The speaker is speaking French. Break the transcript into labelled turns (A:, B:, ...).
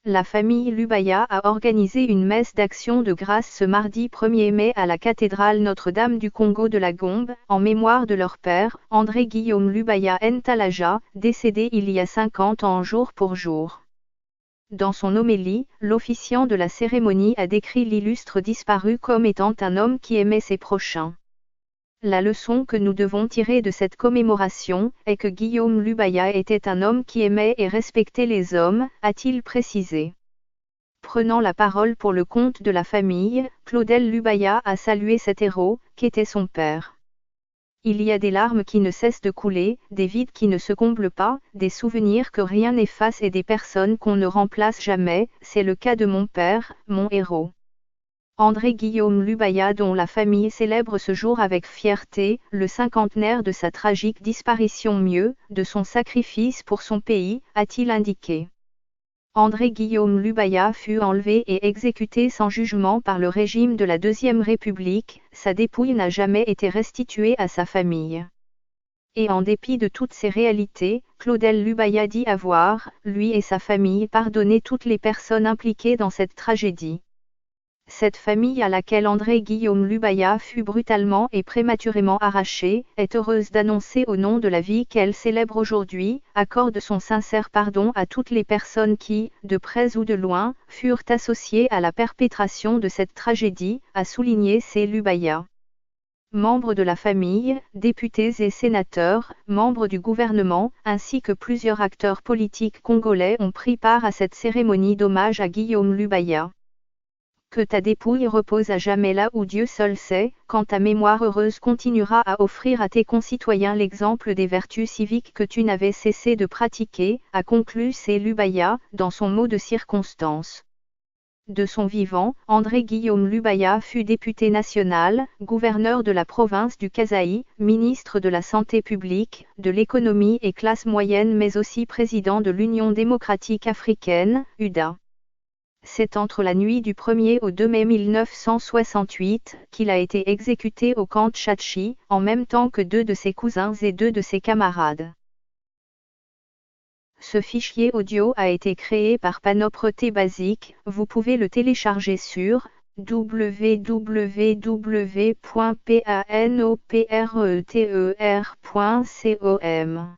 A: La famille Lubaya a organisé une messe d'action de grâce ce mardi 1er mai à la cathédrale Notre-Dame du Congo de la Gombe, en mémoire de leur père, André-Guillaume Lubaya Ntalaja, décédé il y a 50 ans jour pour jour. Dans son homélie, l'officiant de la cérémonie a décrit l'illustre disparu comme étant un homme qui aimait ses prochains. La leçon que nous devons tirer de cette commémoration est que Guillaume Lubaya était un homme qui aimait et respectait les hommes, a-t-il précisé. Prenant la parole pour le compte de la famille, Claudel Lubaya a salué cet héros, qu'était son père. Il y a des larmes qui ne cessent de couler, des vides qui ne se comblent pas, des souvenirs que rien n'efface et des personnes qu'on ne remplace jamais, c'est le cas de mon père, mon héros. André-Guillaume Lubaya, dont la famille célèbre ce jour avec fierté, le cinquantenaire de sa tragique disparition, mieux, de son sacrifice pour son pays, a-t-il indiqué. André-Guillaume Lubaya fut enlevé et exécuté sans jugement par le régime de la Deuxième République, sa dépouille n'a jamais été restituée à sa famille. Et en dépit de toutes ces réalités, Claudel Lubaya dit avoir, lui et sa famille, pardonné toutes les personnes impliquées dans cette tragédie. Cette famille à laquelle André-Guillaume Lubaya fut brutalement et prématurément arraché, est heureuse d'annoncer au nom de la vie qu'elle célèbre aujourd'hui, accorde son sincère pardon à toutes les personnes qui, de près ou de loin, furent associées à la perpétration de cette tragédie, a souligné C. Lubaya. Membres de la famille, députés et sénateurs, membres du gouvernement, ainsi que plusieurs acteurs politiques congolais ont pris part à cette cérémonie d'hommage à Guillaume Lubaya. Que ta dépouille repose à jamais là où Dieu seul sait, quand ta mémoire heureuse continuera à offrir à tes concitoyens l'exemple des vertus civiques que tu n'avais cessé de pratiquer, a conclu C. Lubaya, dans son mot de circonstance. De son vivant, André-Guillaume Lubaya fut député national, gouverneur de la province du Kasaï, ministre de la Santé publique, de l'économie et classe moyenne, mais aussi président de l'Union démocratique africaine, UDA. C'est entre la nuit du 1er au 2 mai 1968 qu'il a été exécuté au camp Tchatchi, en même temps que 2 de ses cousins et 2 de ses camarades. Ce fichier audio a été créé par Panopreté Basic, vous pouvez le télécharger sur www.panopreter.com.